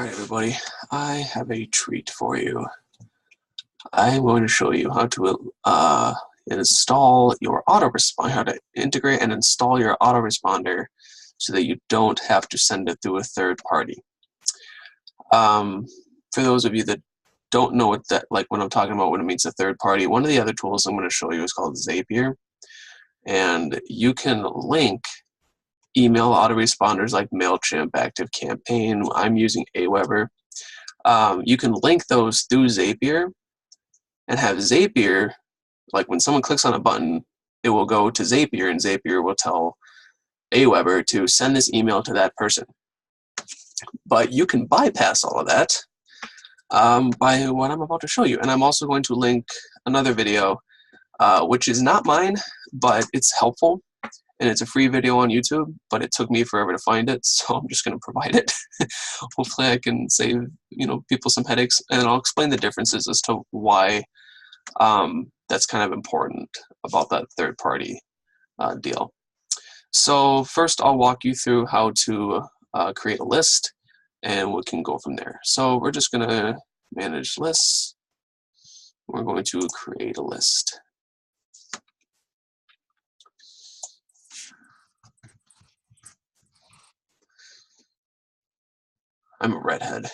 Alright everybody, I have a treat for you. I'm going to show you how to install your autoresponder, how to integrate and install your autoresponder so that you don't have to send it through a third party. For those of you that don't know what that, like when I'm talking about when it means a third party, one of the other tools I'm going to show you is called Zapier, and you can link email autoresponders like MailChimp, ActiveCampaign. I'm using Aweber. You can link those through Zapier and have Zapier, like when someone clicks on a button, it will go to Zapier and Zapier will tell Aweber to send this email to that person. But you can bypass all of that by what I'm about to show you. And I'm also going to link another video, which is not mine, but it's helpful. And it's a free video on YouTube, but it took me forever to find it, so I'm just going to provide it. Hopefully I can save people some headaches, and I'll explain the differences as to why that's kind of important about that third-party deal. So first I'll walk you through how to create a list, and we can go from there. So we're just going to manage lists. We're going to create a list. I'm a redhead.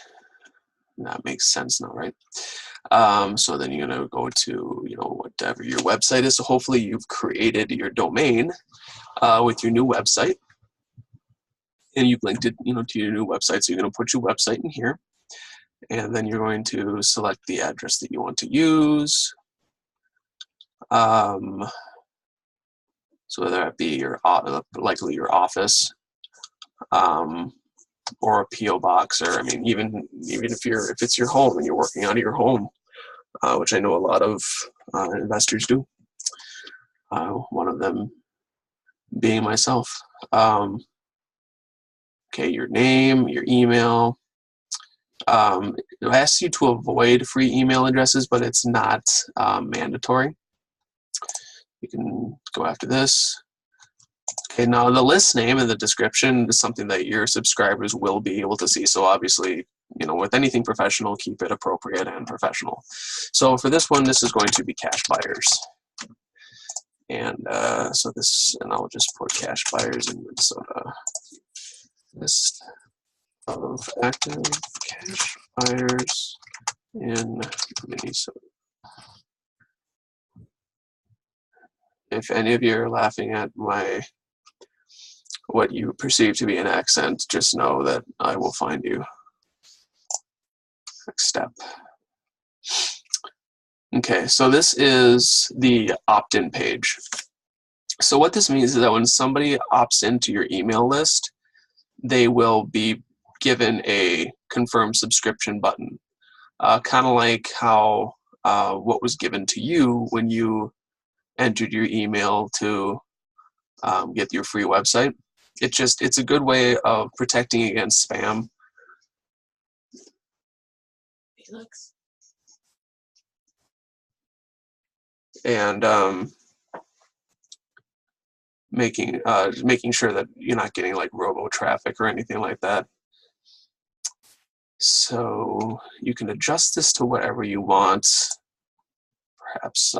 That makes sense now, right? So then you're gonna go to whatever your website is. So hopefully you've created your domain with your new website, and you've linked it to your new website. So you're gonna put your website in here, and then you're going to select the address that you want to use. So whether that be likely your office. Or a P.O. box, or even if it's your home and you're working out of your home, which I know a lot of investors do. One of them being myself. Okay, your name, your email. It asks you to avoid free email addresses, but it's not mandatory. You can go after this. Okay, now the list name and the description is something that your subscribers will be able to see. So obviously, with anything professional, keep it appropriate and professional. So for this one, this is going to be cash buyers. And and I'll just put cash buyers in Minnesota. List of active cash buyers in Minnesota. If any of you are laughing at what you perceive to be an accent, just know that I will find you. Next step. Okay, so this is the opt-in page. So what this means is that when somebody opts into your email list, they will be given a confirm subscription button. Kind of like how what was given to you when you entered your email to get your free website. It's a good way of protecting against spam. Felix. And making sure that you're not getting like robo traffic or anything like that. So you can adjust this to whatever you want. Perhaps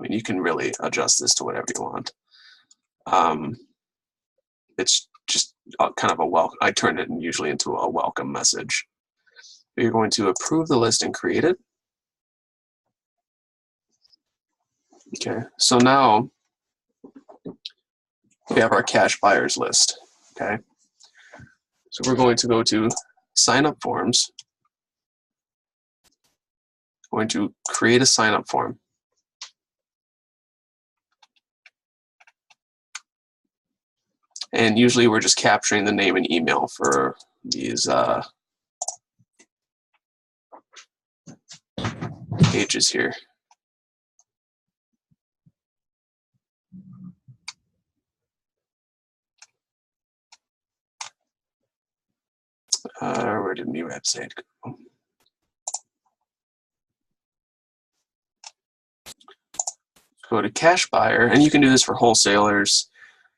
you can really adjust this to whatever you want. It's just kind of a welcome. I turn it usually into a welcome message. You're going to approve the list and create it. Okay, so now we have our cash buyers list. Okay, so we're going to go to sign up forms. We're going to create a sign up form. And usually we're just capturing the name and email for these pages here. Where did my website go? Go to cash buyer, and you can do this for wholesalers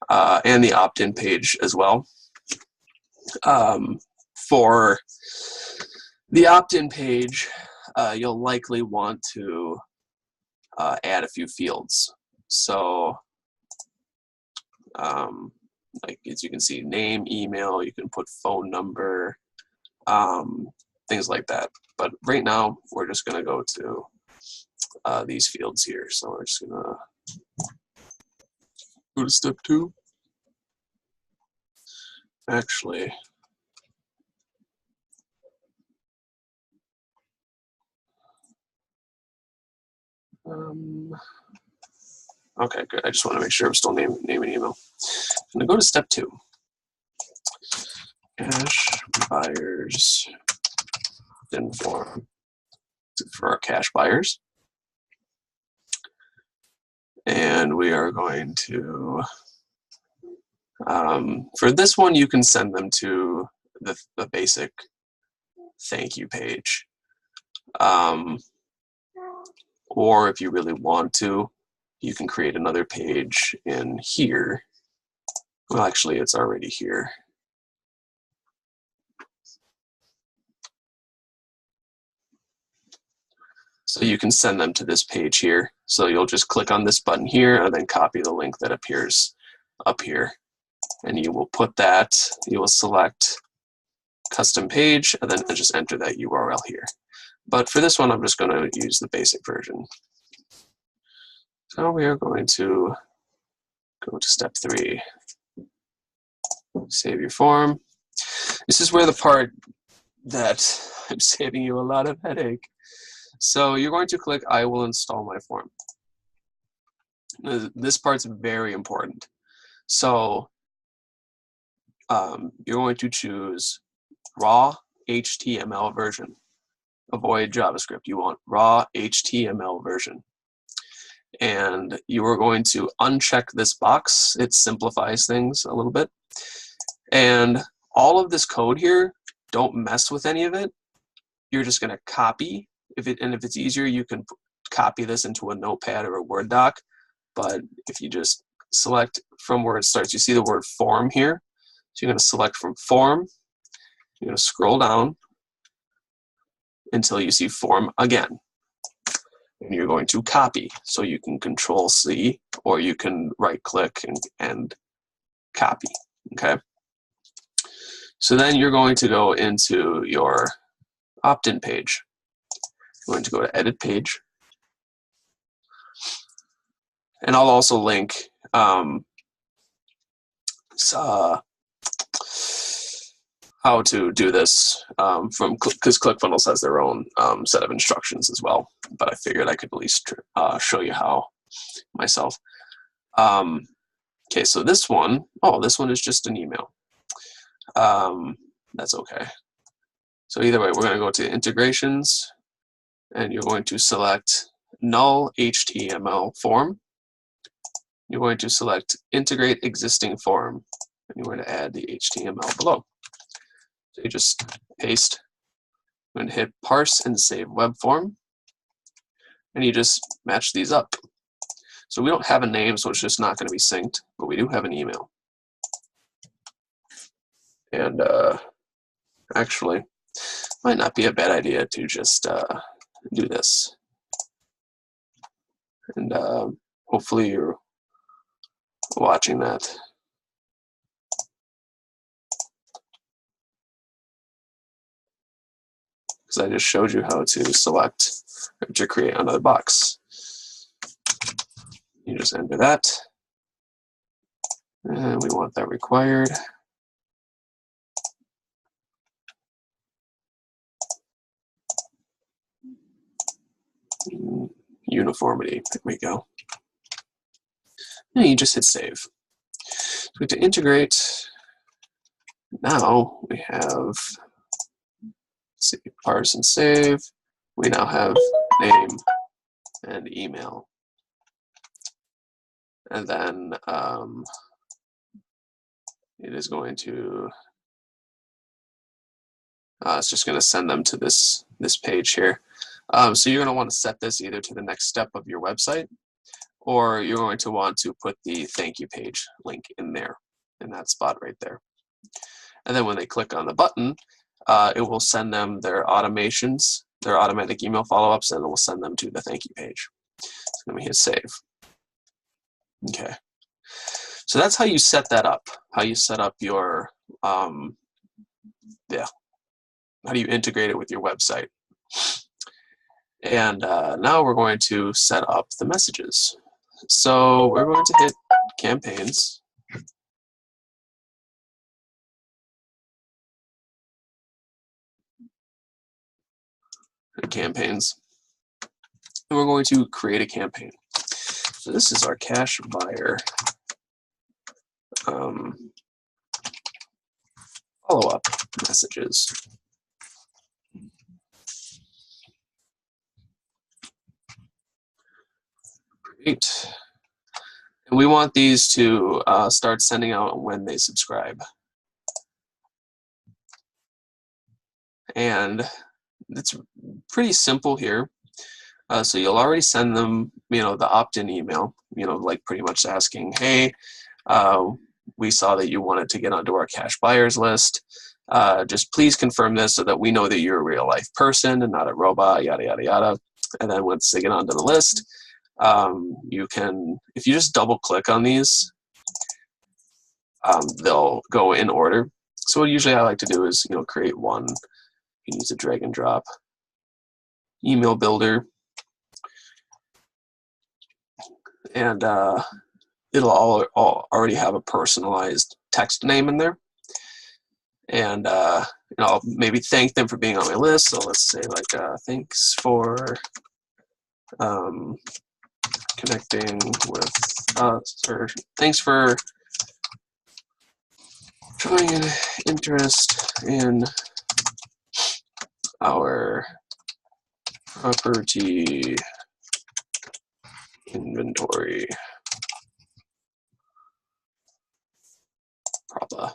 and the opt-in page as well. for the opt-in page, you'll likely want to add a few fields. So, like as you can see, name, email, you can put phone number, things like that. But right now, we're just going to go to these fields here. So we're just going to go to step 2. Actually, okay, good. I just want to make sure I'm still name and email. I'm going to go to step 2. Cash buyers inform for our cash buyers. And we are going to, for this one, you can send them to the basic thank you page. Or if you really want to, you can create another page in here. Well, actually, it's already here. So you can send them to this page here. So you'll just click on this button here and then copy the link that appears up here. And you will put that, you will select custom page and then just enter that URL here. But for this one, I'm just going to use the basic version. So we are going to go to step 3. Save your form. This is where the part that I'm saving you a lot of headache. So you're going to click I will install my form. This part's very important. So you're going to choose raw HTML version. Avoid JavaScript. You want raw HTML version. And you are going to uncheck this box. It simplifies things a little bit. And all of this code here, don't mess with any of it. You're just going to copy. If it's easier, you can copy this into a notepad or a Word doc. But if you just select from where it starts, you see the word form here. So you're going to select from form. You're going to scroll down until you see form again. And you're going to copy. So you can Control-C or you can right-click and copy. Okay. So then you're going to go into your opt-in page. You're going to go to Edit Page. And I'll also link how to do this because ClickFunnels has their own set of instructions as well. But I figured I could at least show you how myself. Okay, so this one is just an email. That's okay. So either way, we're going to go to integrations, and you're going to select null HTML form. You're going to select integrate existing form, and you're going to add the HTML below. So you just paste. I'm going to hit parse and save web form, and you just match these up. So we don't have a name, so it's just not going to be synced, but we do have an email. And actually, might not be a bad idea to just do this. And hopefully you're watching that. Because I just showed you how to select or to create another box. You just enter that. And we want that required. Uniformity, there we go. And you just hit save. So we have to integrate. Now we have, see, parse and save. We now have name and email. And then it is going to, it's just going to send them to this page here. So you're going to want to set this either to the next step of your website, or you're going to want to put the thank you page link in there, in that spot right there. And then when they click on the button, it will send them their automations, their automatic email follow-ups, and it will send them to the thank you page. So let me hit save. Okay. So that's how you set that up. How you set up your, yeah, how do you integrate it with your website? And now we're going to set up the messages. So we're going to hit campaigns. Campaigns. And we're going to create a campaign. So this is our cash buyer follow-up messages. Great. And we want these to start sending out when they subscribe. And it's pretty simple here. So you'll already send them, the opt-in email, like pretty much asking, hey, we saw that you wanted to get onto our cash buyers list. Just please confirm this so that we know that you're a real life person and not a robot, yada, yada, yada. And then once they get onto the list, you can, if you just double click on these, they'll go in order. So what usually I like to do is, create one. You can use a drag and drop email builder. And it'll all already have a personalized text name in there. And I'll maybe thank them for being on my list. So let's say like, thanks for connecting with us, or thanks for showing an interest in our property inventory. Propa.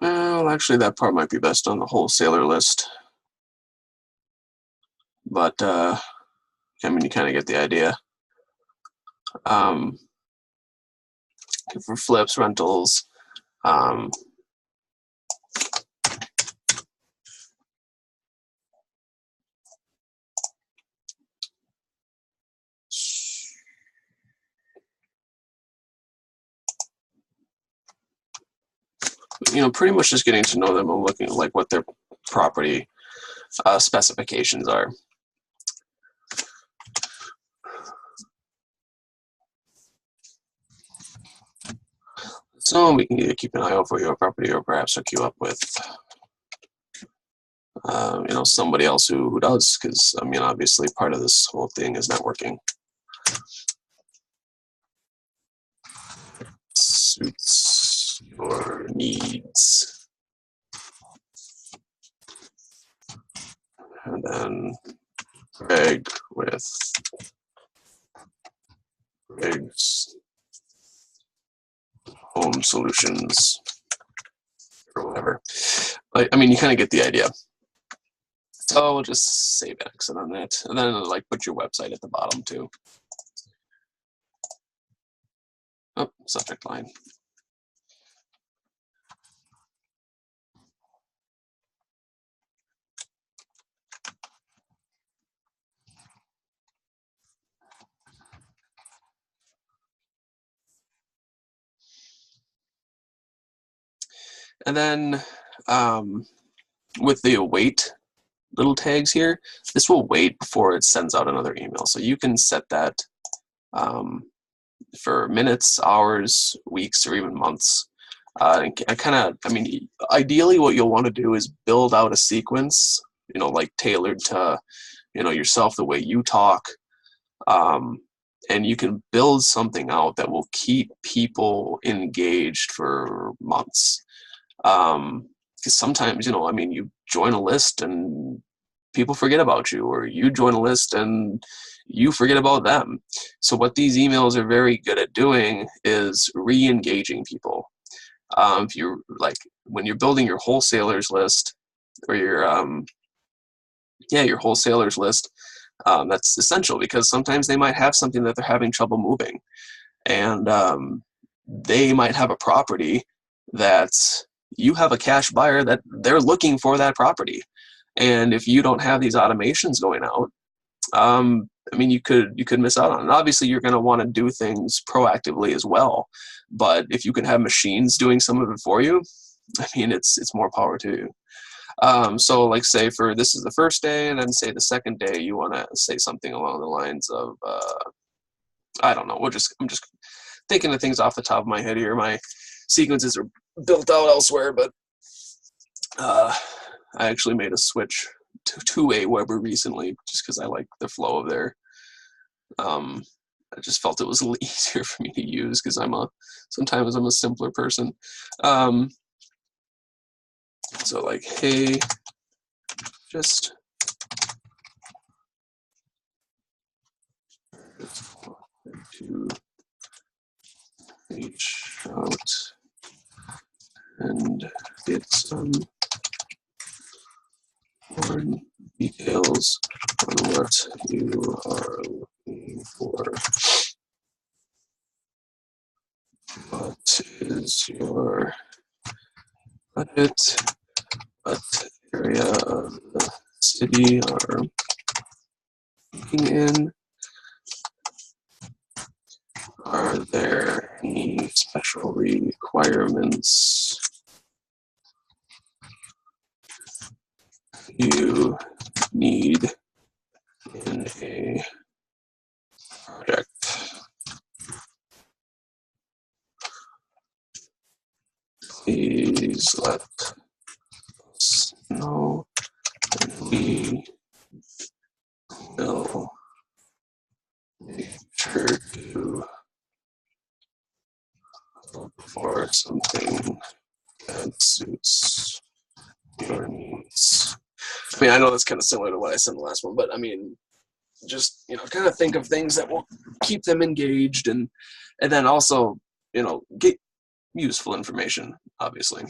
Well, actually, that part might be best on the wholesaler list. But, I mean, you kind of get the idea. For flips, rentals, pretty much just getting to know them and looking at like what their property specifications are. So we can either keep an eye out for your property or perhaps hook you up with you know, somebody else who does, because I mean, obviously part of this whole thing is networking. Suits your needs. And then Greg with Greg's Home Solutions or whatever. I mean, you kind of get the idea. So we'll just save and exit on that, and then like put your website at the bottom too. Oh, subject line. And then with the await little tags here, this will wait before it sends out another email. So you can set that for minutes, hours, weeks, or even months. I mean, ideally what you'll want to do is build out a sequence, you know, like tailored to, you know, yourself, the way you talk. And you can build something out that will keep people engaged for months. Because sometimes, you know, I mean, you join a list and people forget about you, or you join a list and you forget about them. So what these emails are very good at doing is re-engaging people. If you're like, when you're building your wholesalers list, or your wholesalers list, that's essential, because sometimes they might have something that they're having trouble moving, and they might have a property that you have a cash buyer that they're looking for that property. And if you don't have these automations going out, I mean, you could miss out on it. Obviously, you're going to want to do things proactively as well. But if you can have machines doing some of it for you, I mean, it's more power to you. So, like, say for this is the first day, and then say the second day, you want to say something along the lines of, I don't know. I'm just thinking of things off the top of my head here. My sequences are built out elsewhere, but I actually made a switch to Aweber recently, just because I like the flow of their. I just felt it was a little easier for me to use, because sometimes I'm a simpler person. So like, hey, just to reach out and get some more details on what you are looking for. What is your budget? What area of the city are looking in? Are there any special requirements you need in a project? Please let us know, and we will make sure to look for something that suits your needs. I mean, I know that's kind of similar to what I said in the last one, but I mean, just, you know, kind of think of things that will keep them engaged, and then also, you know, get useful information, obviously.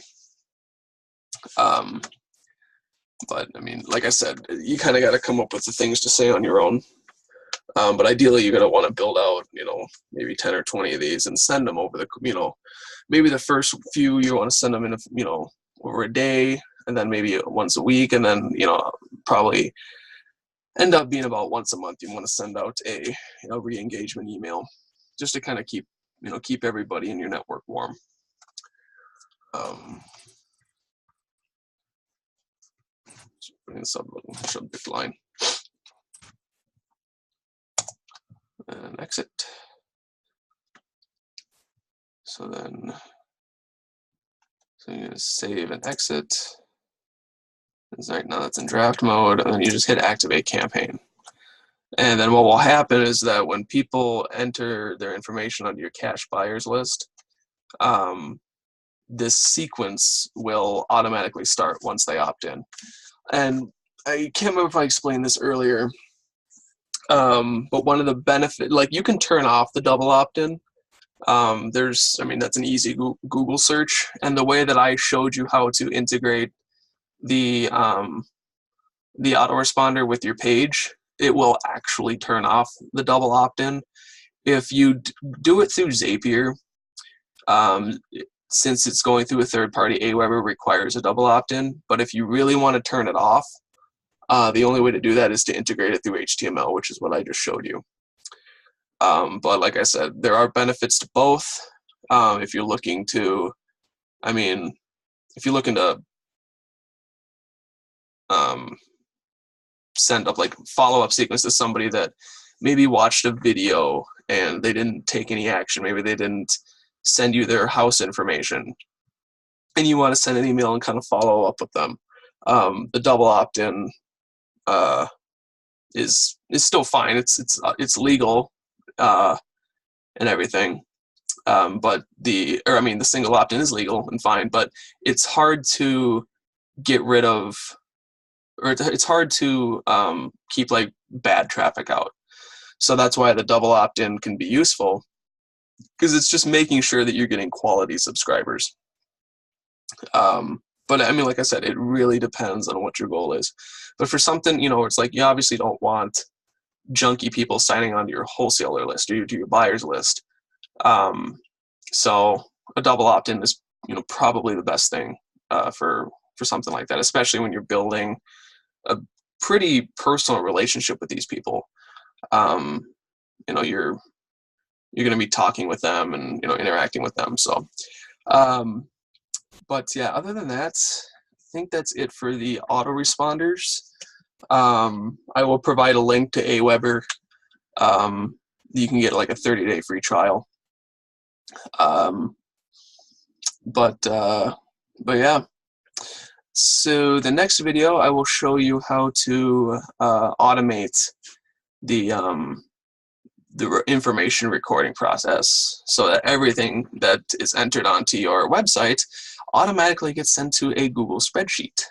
But I mean, like I said, you kind of got to come up with the things to say on your own. But ideally, you're going to want to build out, you know, maybe 10 or 20 of these and send them over you know, maybe the first few you want to send them in, you know, over a day, and then maybe once a week, and then, you know, probably end up being about once a month. You want to send out a re-engagement email, just to kind of keep everybody in your network warm. Putting a subject line and exit. So then, you're going to save and exit. Right now that's in draft mode, and then you just hit activate campaign. And then what will happen is that when people enter their information onto your cash buyers list, this sequence will automatically start once they opt in. And I can't remember if I explained this earlier, but one of the benefits, like you can turn off the double opt-in. That's an easy Google search, and the way that I showed you how to integrate the autoresponder with your page, it will actually turn off the double opt-in. If you do it through Zapier, since it's going through a third party, Aweber requires a double opt-in, but if you really want to turn it off, the only way to do that is to integrate it through HTML, which is what I just showed you. But like I said, there are benefits to both. If you're looking to, send up like follow-up sequence to somebody that maybe watched a video and they didn't take any action, maybe they didn't send you their house information, and you want to send an email and kind of follow up with them, the double opt-in is still fine. It's legal and everything, but the single opt-in is legal and fine, but it's hard to get rid of, or it's hard to keep like bad traffic out. So that's why the double opt-in can be useful, because it's just making sure that you're getting quality subscribers. But like I said, it really depends on what your goal is. But for something, it's like you obviously don't want junky people signing on to your wholesaler list or to your buyer's list. So a double opt-in is, probably the best thing for something like that, especially when you're building a pretty personal relationship with these people. You're going to be talking with them and interacting with them. So, but yeah, other than that, I think that's it for the autoresponders. I will provide a link to Aweber. You can get like a 30-day free trial. But yeah. So the next video, I will show you how to automate the information recording process, so that everything that is entered onto your website automatically gets sent to a Google spreadsheet,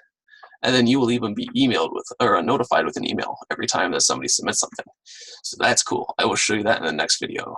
and then you will even be emailed with, or notified with an email every time that somebody submits something. So that's cool. I will show you that in the next video.